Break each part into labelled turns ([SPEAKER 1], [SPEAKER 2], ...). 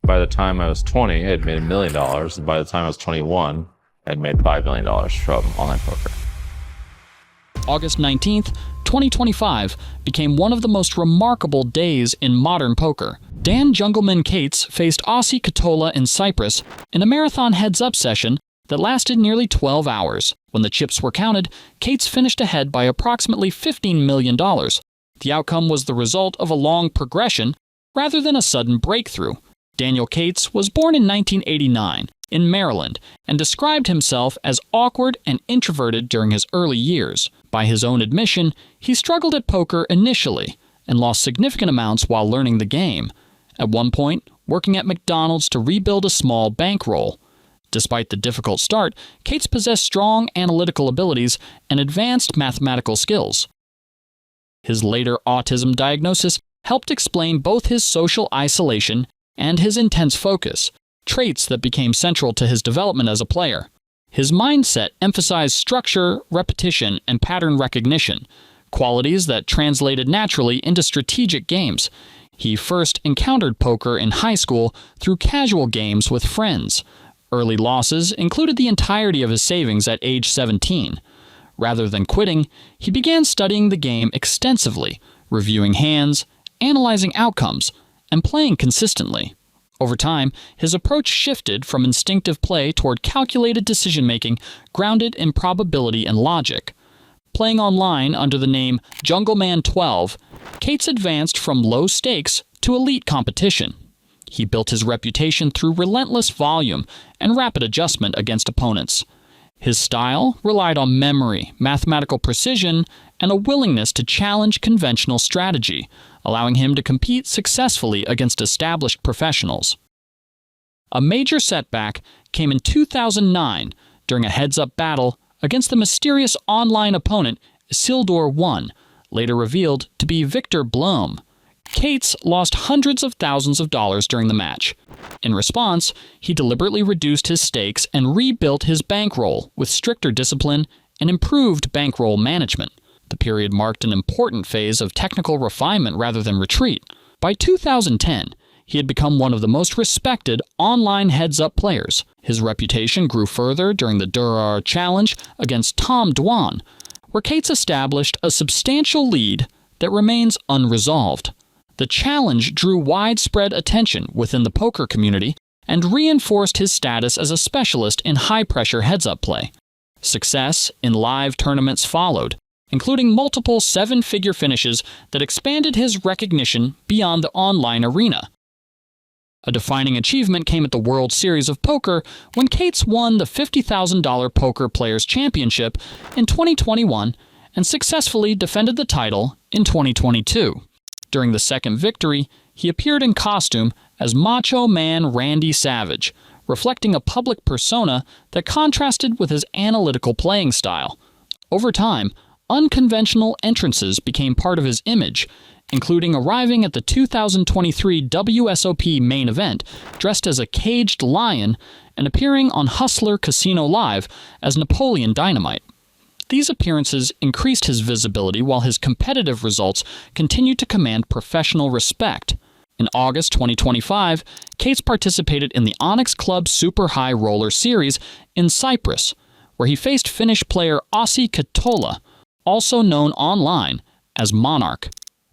[SPEAKER 1] By the time I was 20, I had made $1 million. And by the time I was 21, I had made $5 million from online poker.
[SPEAKER 2] August 19th, 2025 became one of the most remarkable days in modern poker. Jungleman Cates faced Ossi Ketola in Cyprus in a marathon heads-up session that lasted nearly 12 hours. When the chips were counted, Cates finished ahead by approximately $15 million. The outcome was the result of a long progression rather than a sudden breakthrough. Daniel Cates was born in 1989 in Maryland and described himself as awkward and introverted during his early years. By his own admission, he struggled at poker initially and lost significant amounts while learning the game. At one point, working at McDonald's to rebuild a small bankroll. Despite the difficult start, Cates possessed strong analytical abilities and advanced mathematical skills. His later autism diagnosis helped explain both his social isolation and his intense focus, traits that became central to his development as a player. His mindset emphasized structure, repetition, and pattern recognition, qualities that translated naturally into strategic games. He first encountered poker in high school through casual games with friends. Early losses included the entirety of his savings at age 17. Rather than quitting, he began studying the game extensively, reviewing hands, analyzing outcomes, and playing consistently. Over time, his approach shifted from instinctive play toward calculated decision-making grounded in probability and logic. Playing online under the name Jungleman 12, Cates advanced from low stakes to elite competition. He built his reputation through relentless volume and rapid adjustment against opponents. His style relied on memory, mathematical precision, and a willingness to challenge conventional strategy, allowing him to compete successfully against established professionals. A major setback came in 2009 during a heads-up battle against the mysterious online opponent Isildur 1, later revealed to be Victor Blom. Cates lost hundreds of thousands of dollars during the match. In response, he deliberately reduced his stakes and rebuilt his bankroll with stricter discipline and improved bankroll management. The period marked an important phase of technical refinement rather than retreat. By 2010, he had become one of the most respected online heads-up players. His reputation grew further during the Durar Challenge against Dwan, where Cates established a substantial lead that remains unresolved. The challenge drew widespread attention within the poker community and reinforced his status as a specialist in high-pressure heads-up play. Success in live tournaments followed, including multiple seven-figure finishes that expanded his recognition beyond the online arena. A defining achievement came at the World Series of Poker when Cates won the $50,000 Poker Players Championship in 2021 and successfully defended the title in 2022. During the second victory, he appeared in costume as Macho Man Randy Savage, reflecting a public persona that contrasted with his analytical playing style. Over time, unconventional entrances became part of his image, including arriving at the 2023 WSOP main event dressed as a caged lion and appearing on Hustler Casino Live as Napoleon Dynamite. These appearances increased his visibility while his competitive results continued to command professional respect. In August 2025, Cates participated in the Onyx Club Super High Roller Series in Cyprus, where he faced Finnish player Ossi Ketola, also known online as Monarch.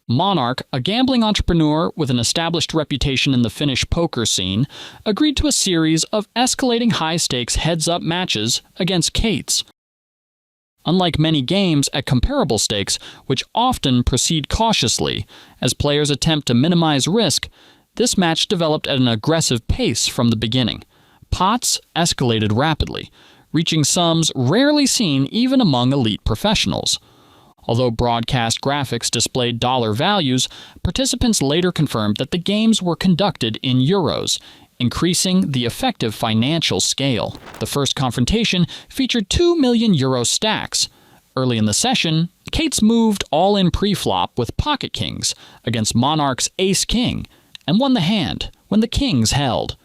[SPEAKER 2] Monarch, a gambling entrepreneur with an established reputation in the Finnish poker scene, agreed to a series of escalating high-stakes heads-up matches against Cates. Unlike many games at comparable stakes, which often proceed cautiously as players attempt to minimize risk, this match developed at an aggressive pace from the beginning. Pots escalated rapidly, reaching sums rarely seen even among elite professionals. Although broadcast graphics displayed dollar values, participants later confirmed that the games were conducted in euros, increasing the effective financial scale. The first confrontation featured €2 million stacks. Early in the session, Cates moved all-in pre-flop with pocket kings against Monarch's ace-king and won the hand when the kings held.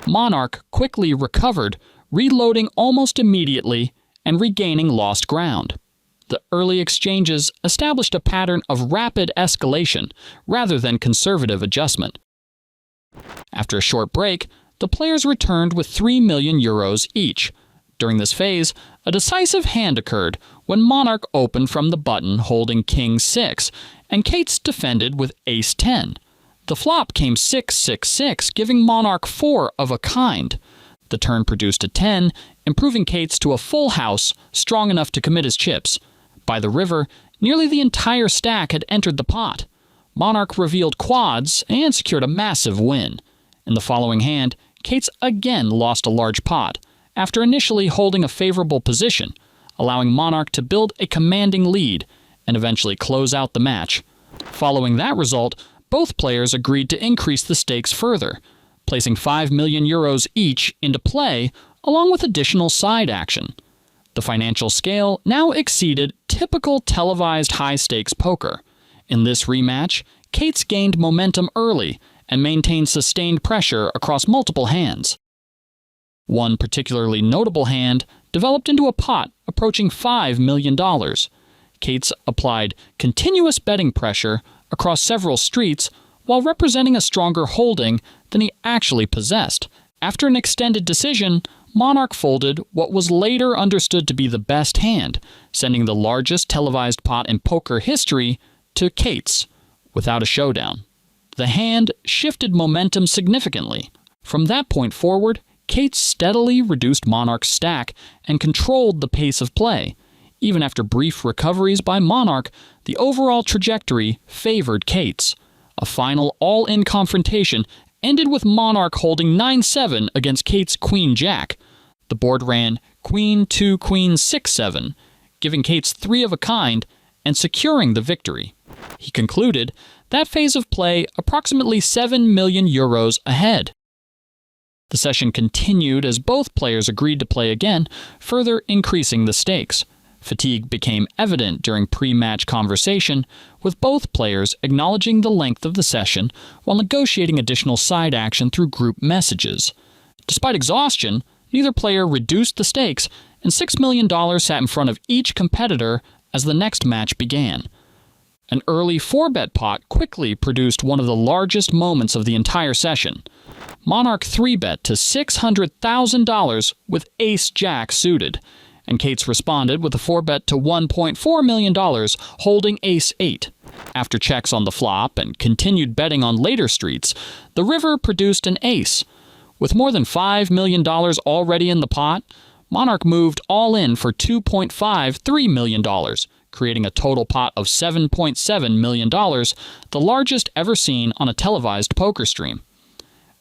[SPEAKER 2] Monarch quickly recovered, reloading almost immediately and regaining lost ground. The early exchanges established a pattern of rapid escalation rather than conservative adjustment. After a short break, the players returned with 3 million euros each. During this phase, a decisive hand occurred when Monarch opened from the button holding King 6, and Cates defended with Ace 10. The flop came 6-6-6, giving Monarch 4 of a kind. The turn produced a 10, improving Cates to a full house, strong enough to commit his chips. By the river, nearly the entire stack had entered the pot. Monarch revealed quads and secured a massive win. In the following hand, Cates again lost a large pot, after initially holding a favorable position, allowing Monarch to build a commanding lead and eventually close out the match. Following that result, both players agreed to increase the stakes further, placing 5 million euros each into play, along with additional side action. The financial scale now exceeded typical televised high-stakes poker. In this rematch, Cates gained momentum early and maintained sustained pressure across multiple hands. One particularly notable hand developed into a pot approaching $5 million. Cates applied continuous betting pressure across several streets while representing a stronger holding than he actually possessed. After an extended decision, Monarch folded what was later understood to be the best hand, sending the largest televised pot in poker history to Cates without a showdown. The hand shifted momentum significantly. From that point forward, Cates steadily reduced Monarch's stack and controlled the pace of play. Even after brief recoveries by Monarch, the overall trajectory favored Cates. A final all-in confrontation ended with Monarch holding 9-7 against Cates' Queen-Jack. The board ran Queen-2, Queen-6-7, giving Cates 3 of a kind and securing the victory. He concluded that phase of play approximately 7 million euros ahead. The session continued as both players agreed to play again, further increasing the stakes. Fatigue became evident during pre-match conversation, with both players acknowledging the length of the session while negotiating additional side action through group messages. Despite exhaustion, neither player reduced the stakes, and $6 million sat in front of each competitor as the next match began. An early 4-bet pot quickly produced one of the largest moments of the entire session. Monarch 3-bet to $600,000 with Ace-Jack suited, and Cates responded with a 4-bet to $1.4 million holding Ace-8. After checks on the flop and continued betting on later streets, the river produced an ace. With more than $5 million already in the pot, Monarch moved all in for $2.53 million, creating a total pot of $7.7 million, the largest ever seen on a televised poker stream.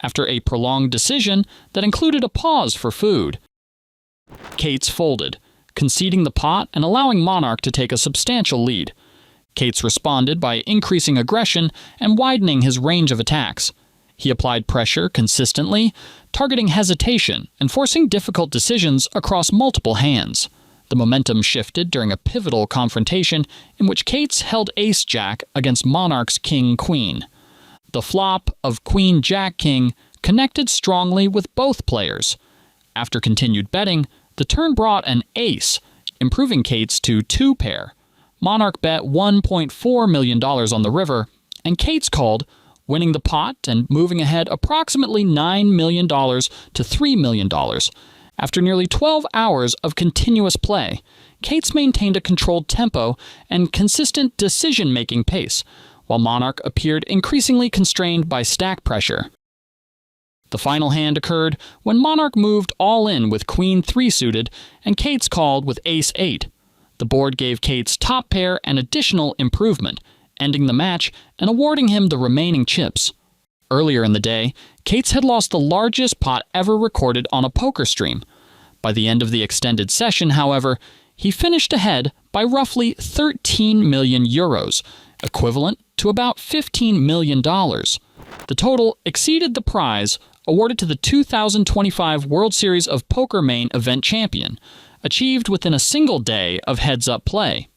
[SPEAKER 2] After a prolonged decision that included a pause for food, Cates folded, conceding the pot and allowing Monarch to take a substantial lead. Cates responded by increasing aggression and widening his range of attacks. He applied pressure consistently, targeting hesitation and forcing difficult decisions across multiple hands. The momentum shifted during a pivotal confrontation in which Cates held Ace-Jack against Monarch's King-Queen. The flop of Queen-Jack-King connected strongly with both players. After continued betting, the turn brought an ace, improving Cates to 2-pair. Monarch bet $1.4 million on the river, and Cates called, winning the pot and moving ahead approximately $9 million to $3 million. After nearly 12 hours of continuous play, Cates maintained a controlled tempo and consistent decision-making pace, while Monarch appeared increasingly constrained by stack pressure. The final hand occurred when Monarch moved all in with Queen 3 suited and Cates called with Ace 8. The board gave Cates top pair and additional improvement, ending the match and awarding him the remaining chips. Earlier in the day, Cates had lost the largest pot ever recorded on a poker stream. By the end of the extended session, however, he finished ahead by roughly 13 million euros, equivalent to about $15 million. The total exceeded the prize awarded to the 2025 World Series of Poker main event champion, achieved within a single day of heads-up play.